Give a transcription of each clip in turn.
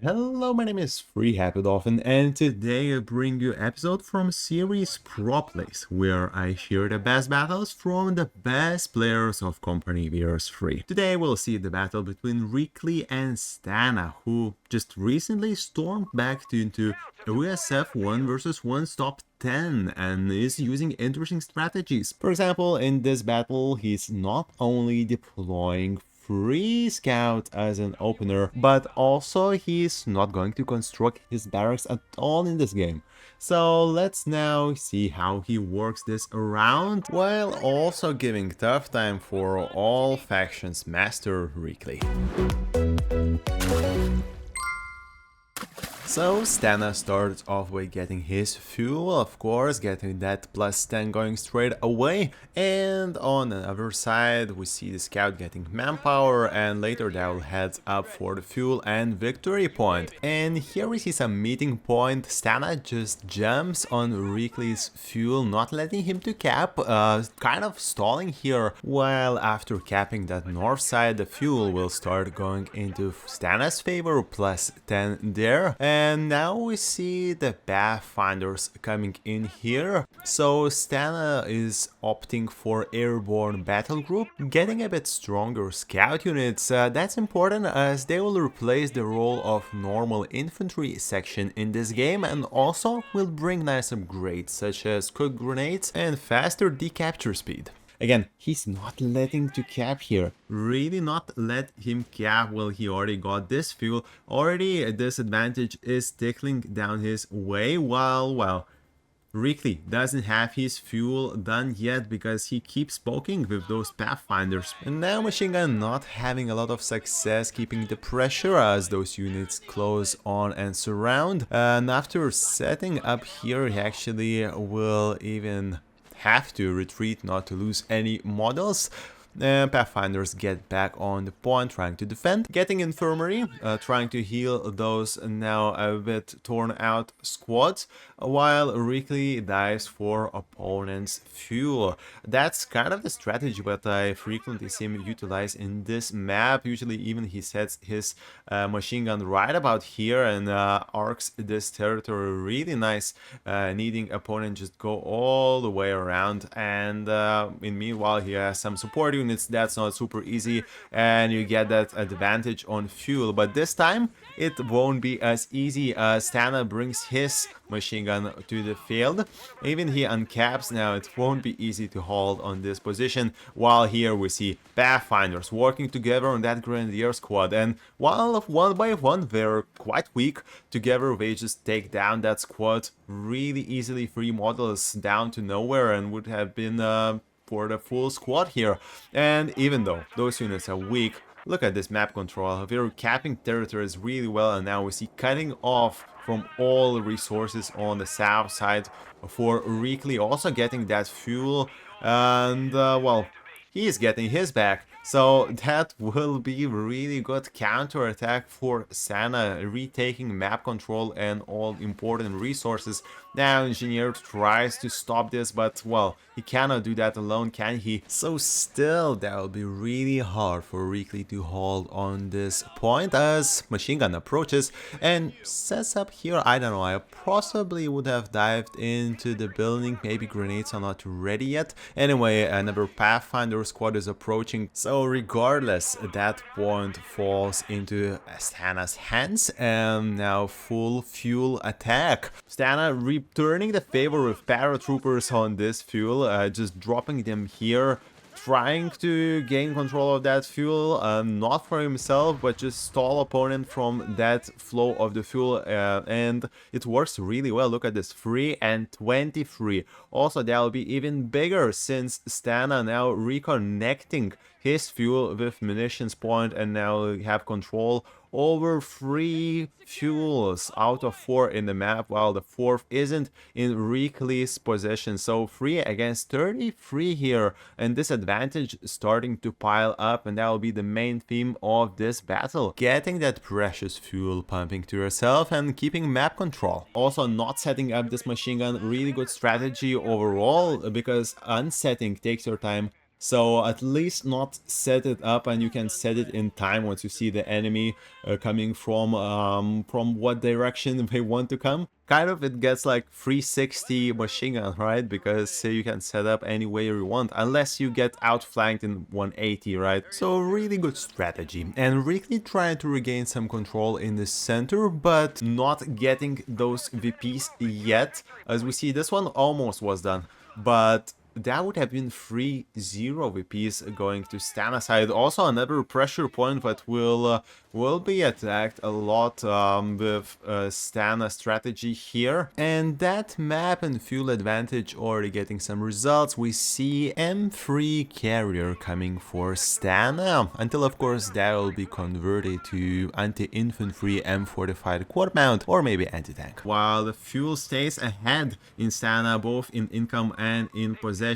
Hello, my name is Free Happy Dolphin, and today I bring you episode from series Pro Plays, where I share the best battles from the best players of Company Vs 3. Today we'll see the battle between Reakly and Stana, who just recently stormed back into OSF 1 vs 1 top 10 and is using interesting strategies. For example, in this battle, he's not only deploying free scout as an opener, but also he's not going to construct his barracks at all in this game. So let's now see how he works this around, while also giving tough time for all factions master Reakly. So Stana starts off with getting his fuel, of course, getting that plus 10 going straight away, and on the other side we see the scout getting manpower, and later that will head up for the fuel and victory point. And here we see some meeting point. Stana just jumps on Reakly's fuel, not letting him to cap, kind of stalling here, while after capping that north side the fuel will start going into Stana's favor, plus 10 there. And now we see the Pathfinders coming in here. So Stana is opting for Airborne battle group, getting a bit stronger scout units. That's important as they will replace the role of normal infantry section in this game, and also will bring nice upgrades such as cook grenades and faster decapture speed. Again, he's not letting to cap here. Really not let him cap. Well, he already got this fuel. Already a disadvantage is tickling down his way, while Reakly doesn't have his fuel done yet because he keeps poking with those Pathfinders. And now Machine Gun not having a lot of success keeping the pressure as those units close on and surround. And after setting up here, he actually will even have to retreat not to lose any models. Pathfinders get back on the point, trying to defend, getting infirmary, trying to heal those now a bit torn out squads, while Reakly dives for opponent's fuel. That's kind of the strategy that I frequently see him utilize in this map. Usually even he sets his machine gun right about here and arcs this territory really nice, needing opponent just go all the way around, and in meanwhile he has some support units. That's not super easy, and you get that advantage on fuel. But this time it won't be as easy as Stana brings his machine gun to the field. Even he uncaps now, it won't be easy to hold on this position, while here we see Pathfinders working together on that Grenadier squad, and while one by one they're quite weak, together they just take down that squad really easily. 3 models down to nowhere, and would have been for the full squad here. And even though those units are weak, look at this map control. We're capping territories really well, and now we see cutting off from all resources on the south side for Reakly, also getting that fuel, and well, he is getting his back. So that will be really good counter-attack for Stana, retaking map control and all important resources. Now Engineer tries to stop this, but well, he cannot do that alone, can he? So still, that will be really hard for Reakly to hold on this point as Machine Gun approaches and sets up here. I don't know, I possibly would have dived into the building. Maybe grenades are not ready yet. Anyway, another Pathfinder squad is approaching. So regardless, that point falls into Stana's hands, and now full fuel attack. Stana returning the favor with paratroopers on this fuel, just dropping them here, trying to gain control of that fuel, not for himself, but just stall opponent from that flow of the fuel, and it works really well. Look at this, 3 and 23. Also, that will be even bigger since Stana now reconnecting his fuel with munitions point, and now have control over 3 fuels out of 4 in the map, while the 4th isn't in Reakly's possession. So 3 against 33 here, and this advantage starting to pile up, and that will be the main theme of this battle. Getting that precious fuel pumping to yourself and keeping map control. Also not setting up this machine gun, really good strategy overall, because unsetting takes your time So at least not set it up, and you can set it in time once you see the enemy coming from what direction they want to come. Kind of it gets like 360 machine gun, right? Because you can set up any way you want, unless you get outflanked in 180, right? So really good strategy. And Reakly trying to regain some control in the center, but not getting those VPs yet. As we see, this one almost was done, but that would have been 3-0 VPs going to Stana side. Also another pressure point that will be attacked a lot with Stana strategy here. And that map and fuel advantage already getting some results. We see M3 carrier coming for Stana, until of course that will be converted to anti-infantry M45 quad mount or maybe anti-tank. While the fuel stays ahead in Stana, both in income and in possession,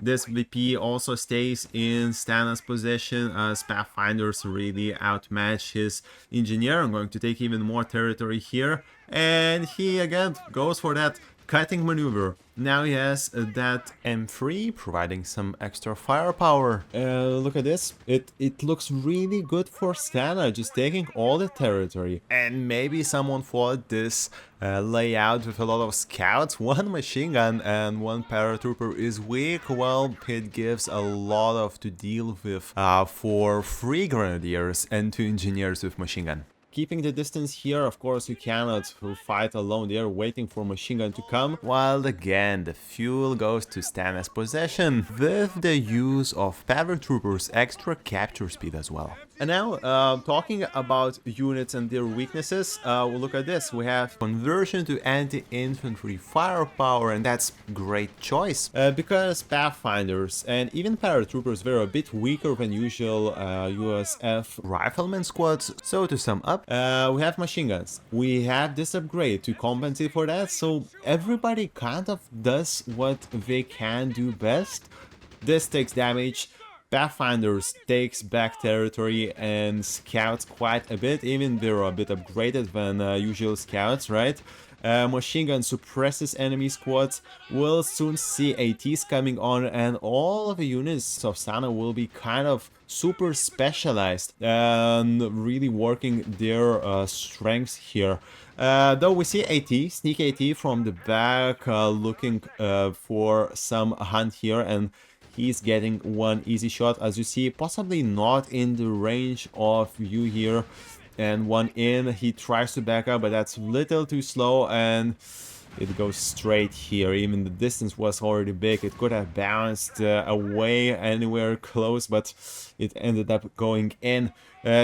this VP also stays in Stana's possession as Pathfinders really outmatch his engineer. I'm going to take even more territory here, and he again goes for that cutting maneuver. Now he has that M3 providing some extra firepower. Look at this. It looks really good for Stana, just taking all the territory. And maybe someone thought this layout with a lot of scouts, one machine gun and one paratrooper is weak. Well, it gives a lot of to deal with for 3 grenadiers and 2 engineers with machine gun. Keeping the distance here, of course, you cannot fight alone there, waiting for machine gun to come. While again, the fuel goes to Stana's possession with the use of paratroopers, extra capture speed as well. And now, talking about units and their weaknesses, we'll look at this. We have conversion to anti-infantry firepower, and that's great choice. Because Pathfinders and even paratroopers were a bit weaker than usual USF rifleman squads. So to sum up, we have machine guns. We have this upgrade to compensate for that, so everybody kind of does what they can do best. This takes damage. Pathfinders takes back territory and scouts quite a bit, even they're a bit upgraded than usual scouts, right? Machine gun suppresses enemy squads. We'll soon see ATs coming on, and all of the units of Stana will be kind of super specialized and really working their strengths here. Though we see AT, sneak AT from the back, looking for some hunt here, and he's getting one easy shot, as you see, possibly not in the range of view here. And one in, he tries to back up, but that's a little too slow, and it goes straight here. Even the distance was already big. It could have bounced away anywhere close, but it ended up going in.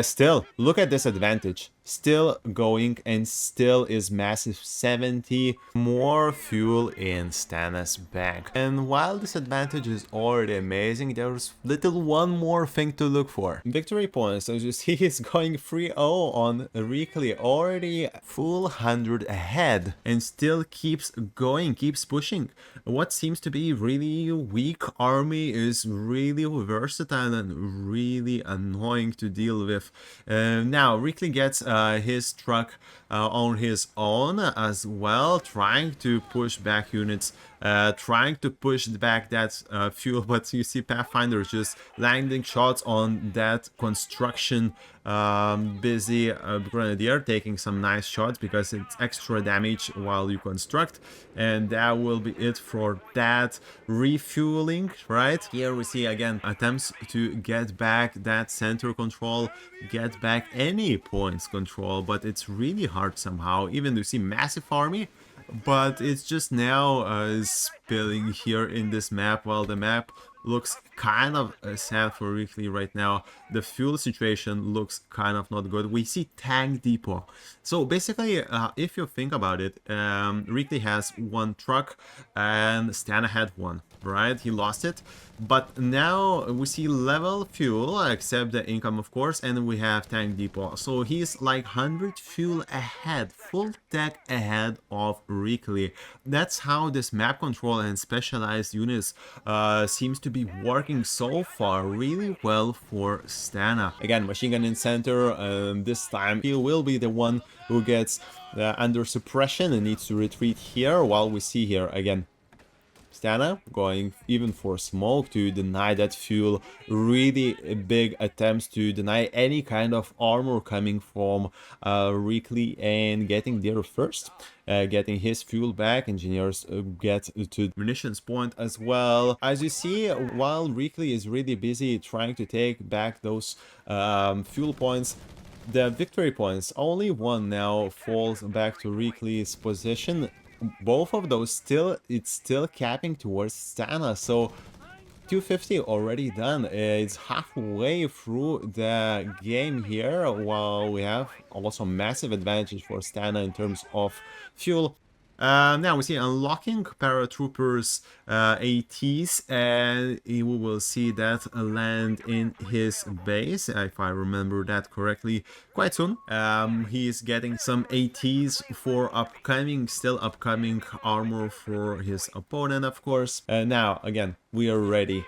Still, look at this advantage. Still going, and still is massive 70 more fuel in Stana's bank. And while this advantage is already amazing, there's little one more thing to look for. Victory points, as you see, is going 3-0 on Reakly, already full 100 ahead, and still keeps going, keeps pushing. What seems to be really weak army is really versatile and really annoying to deal with. Now Reakly gets his truck on his own as well, trying to push back units, trying to push back that fuel, but you see Pathfinders just landing shots on that construction busy grenadier, taking some nice shots because it's extra damage while you construct. And that will be it for that refueling. Right here we see again attempts to get back that center control, get back any points control, but it's really hard somehow, even to see massive army. But it's just now spilling here in this map. While the map looks kind of sad for Reakly right now, the fuel situation looks kind of not good. We see tank depot. So basically, if you think about it, Reakly has one truck and Stana had one, right? He lost it, but now we see level fuel, except the income of course, and we have tank depot. So he's like 100 fuel ahead, full tech ahead of Reakly. That's how this map control and specialized units seems to be working so far really well for Stana. Again, machine gun in center, this time he will be the one who gets under suppression and needs to retreat here, while we see here again Stana going even for smoke to deny that fuel. Really big attempts to deny any kind of armor coming from Reakly, and getting there first. Getting his fuel back. Engineers get to munitions point as well. As you see, while Reakly is really busy trying to take back those fuel points, the victory points, only one now falls back to Reakly's position. Both of those it's still capping towards Stana, so 250 already done. It's halfway through the game here, while we have also massive advantage for Stana in terms of fuel. Now we see unlocking paratroopers ATs, and we will see that land in his base, if I remember that correctly, quite soon. He is getting some ATs for still upcoming armor for his opponent, of course. Now again, we are ready.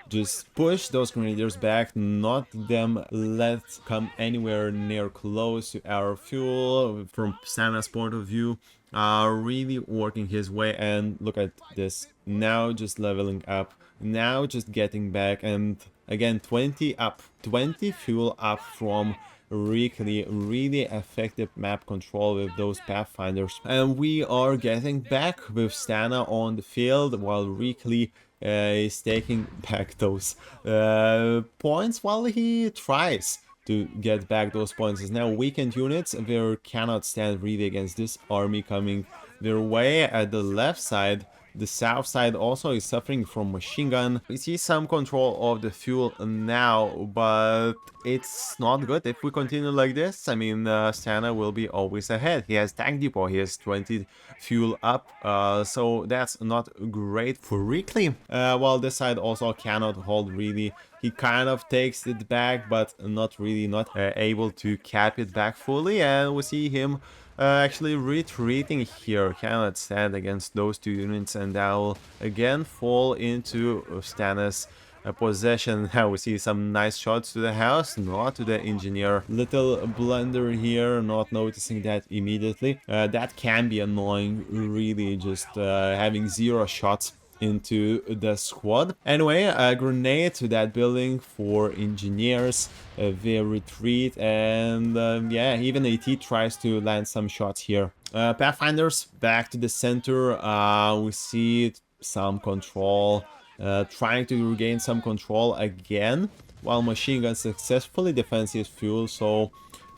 Just push those grenadiers back, not them let come anywhere near close to our fuel. From Stana's point of view, really working his way, and look at this, now just leveling up, now just getting back, and again 20 up, 20 fuel up from Reakly. Really effective map control with those Pathfinders, and we are getting back with Stana on the field while Reakly is taking back those points, while he tries to get back those points. As now weakened units, they cannot stand really against this army coming their way. At the left side, the south side also is suffering from machine gun. We see some control of the fuel now, but it's not good if we continue like this. I mean, Stana will be always ahead. He has tank depot, he has 20 fuel up, so that's not great for Reakly. While this side also cannot hold really. He kind of takes it back, but not able to cap it back fully, and we see him actually retreating here. Cannot stand against those two units, and that will again fall into Stana's possession. Now we see some nice shots to the house, not to the engineer. Little blunder here, not noticing that immediately. That can be annoying, really, just having 0 shots into the squad. Anyway, a grenade to that building for engineers. They retreat, and yeah, even AT tries to land some shots here. Pathfinders back to the center. We see some control, trying to regain some control again, while machine gun successfully defends his fuel. So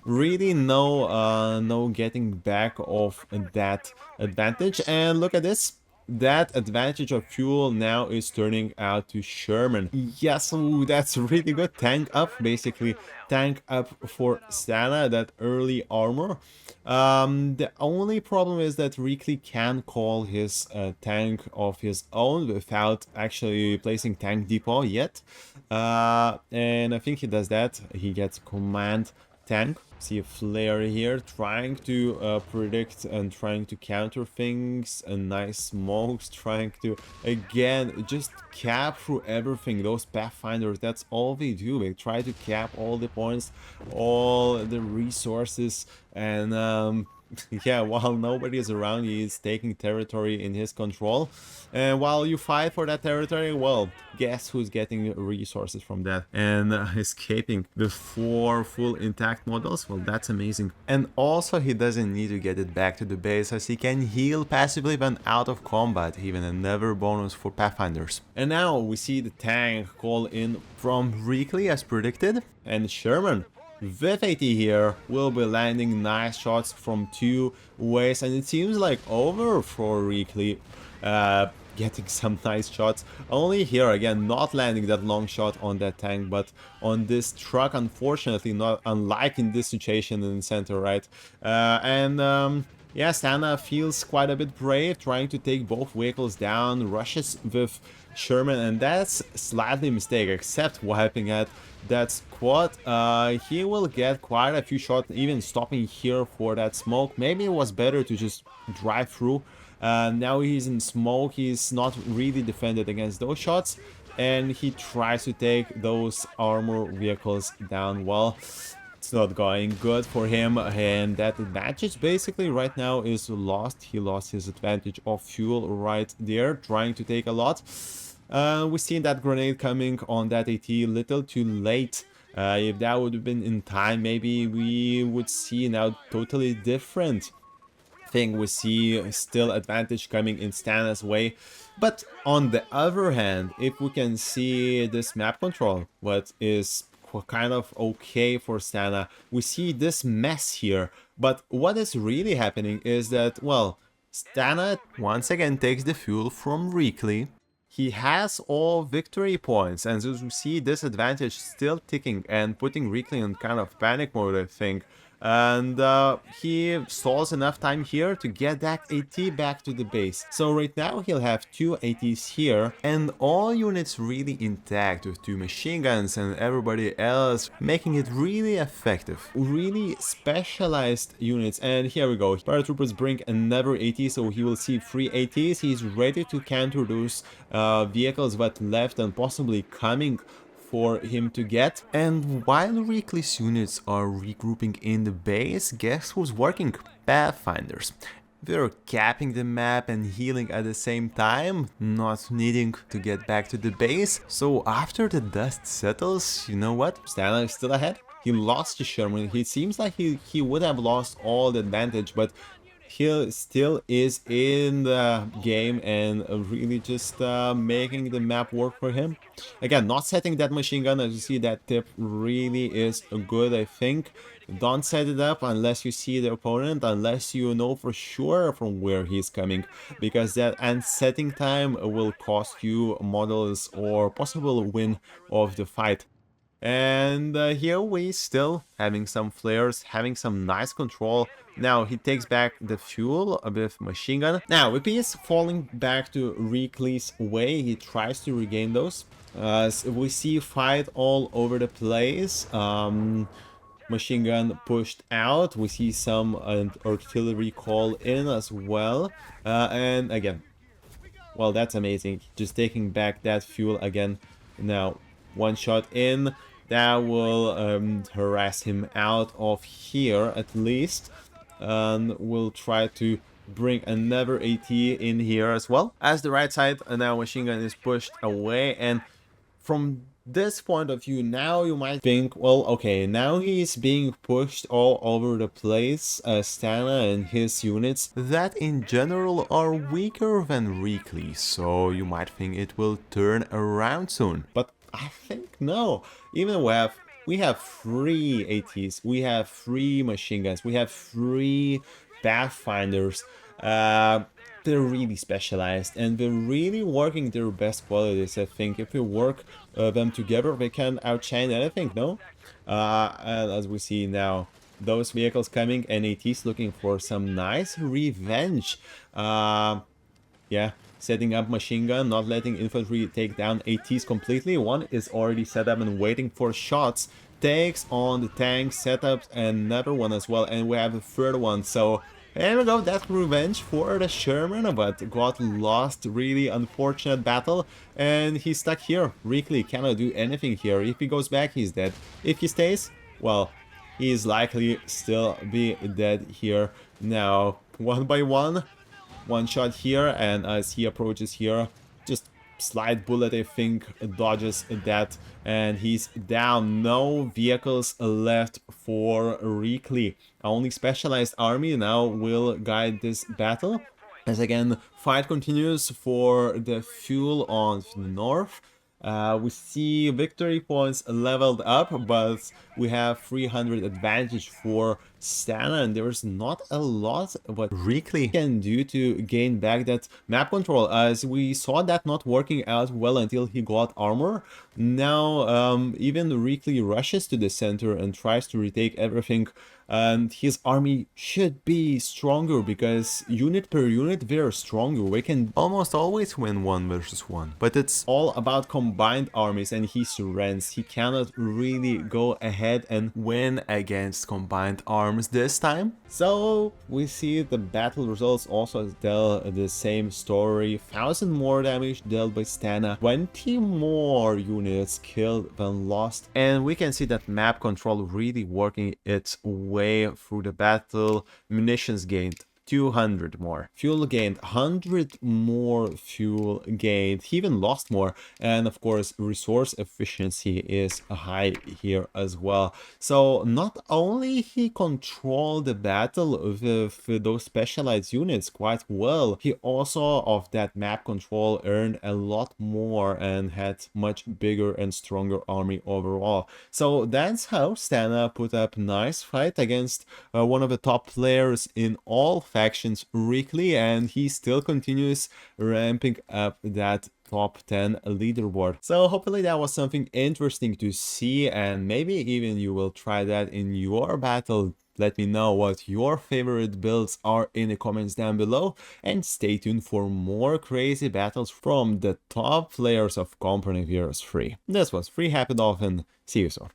really no getting back of that advantage. And look at this, that advantage of fuel now is turning out to Sherman. Yes, ooh, that's really good. Tank up, basically tank up for Stana, that early armor. The only problem is that Reakly can call his tank of his own without actually placing tank depot yet, and I think he does that. He gets command tank. See a flare here, trying to predict and trying to counter things, and nice smokes, trying to again just cap through everything. Those Pathfinders, that's all they do. They try to cap all the points, all the resources, and yeah, while nobody is around, he is taking territory in his control. And while you fight for that territory, well, guess who's getting resources from that and escaping with 4 full intact models? Well, that's amazing. And also, he doesn't need to get it back to the base, as he can heal passively when out of combat, even another bonus for Pathfinders. And now we see the tank call in from Reakly as predicted, and Sherman with AT here will be landing nice shots from 2 ways, and it seems like over for Reakly, getting some nice shots. Only here again, not landing that long shot on that tank, but on this truck, unfortunately, not unlike in this situation in the center, right? Yeah, Stana feels quite a bit brave, trying to take both vehicles down, rushes with Sherman, and that's slightly mistake, except wiping at that squad. He will get quite a few shots, even stopping here for that smoke. Maybe it was better to just drive through. Now he's in smoke, he's not really defended against those shots, and he tries to take those armor vehicles down. Well, it's it's not going good for him, and that advantage basically right now is lost. He lost his advantage of fuel right there, trying to take a lot. We see that grenade coming on that AT little too late. If that would have been in time, maybe we would see now totally different thing. We see still advantage coming in Stana's way. But on the other hand, if we can see this map control, what is kind of okay for Stana, we see this mess here. But what is really happening is that, well, Stana once again takes the fuel from Reakly. He has all victory points, and as you see, this advantage still ticking and putting Reakly in kind of panic mode, I think. And he stalls enough time here to get that AT back to the base. So right now he'll have 2 ATs here, and all units really intact with 2 machine guns and everybody else, making it really effective. Really specialized units. And here we go. Paratroopers bring another AT, so he will see 3 ATs. He's ready to counter those vehicles that left and possibly coming for him to get. And while Reakly's units are regrouping in the base, guess who's working? Pathfinders. They're capping the map and healing at the same time, not needing to get back to the base. So after the dust settles, you know what? Stana is still ahead. He lost to Sherman. It seems like he would have lost all the advantage, but he still is in the game and really just making the map work for him. Again, not setting that machine gun, as you see, that tip really is good, I think. Don't set it up unless you see the opponent, unless you know for sure from where he's coming, because that unsetting time will cost you models or possible win of the fight. And here we still having some flares, having some nice control. Now he takes back the fuel with machine gun. Now with is falling back to Reakly's way, he tries to regain those. So we see fight all over the place. Machine gun pushed out. We see some artillery call in as well. And again, well, that's amazing. Just taking back that fuel again. Now one shot in. That will harass him out of here at least. And we'll try to bring another AT in here as well. As the right side, now machine gun is pushed away. And from this point of view, now you might think, well, okay, now he's being pushed all over the place, Stana and his units, that in general are weaker than Reakly. So you might think it will turn around soon. But I think no. Even we have 3 ATs, we have 3 machine guns, we have 3 Pathfinders. They're really specialized and they're really working their best qualities. I think if we work them together, they can outshine anything, no? And as we see now, those vehicles coming and ATs looking for some nice revenge. Yeah. Setting up machine gun, not letting infantry take down ATs completely. One is already set up and waiting for shots. Takes on the tank setups, and another one as well. And we have a third one. So there we go. That's revenge for the Sherman, but got lost. Really unfortunate battle. And he's stuck here. Reakly cannot do anything here. If he goes back, he's dead. If he stays, well, he's likely still be dead here. Now, one by one. One shot here, and as he approaches here, just slide bullet, I think, dodges that, and he's down. No vehicles left for Reakly. Only specialized army now will guide this battle. As again, fight continues for the fuel on the north. We see victory points leveled up, but we have 300 advantage for Stana, and there's not a lot what Reakly can do to gain back that map control, as we saw that not working out well until he got armor. Now even Reakly rushes to the center and tries to retake everything, and his army should be stronger because unit per unit they're stronger. We can almost always win 1 versus 1, but it's all about combined armies, and he surrenders. He cannot really go ahead and win against combined armies arms this time. So we see the battle results also tell the same story. 1000 more damage dealt by Stana, 20 more units killed than lost, and we can see that map control really working its way through the battle. Munitions gained 200 more. Fuel gained 100 more fuel gained. He even lost more. And of course, resource efficiency is high here as well. So not only he controlled the battle with those specialized units quite well, he also of that map control earned a lot more and had much bigger and stronger army overall. So that's how Stana put up a nice fight against one of the top players in all factions, Reakly, and he still continues ramping up that top 10 leaderboard. So hopefully that was something interesting to see, and maybe even you will try that in your battle. Let me know what your favorite builds are in the comments down below, and stay tuned for more crazy battles from the top players of Company of Heroes 3. This was Free Happy Dolphin. See you soon.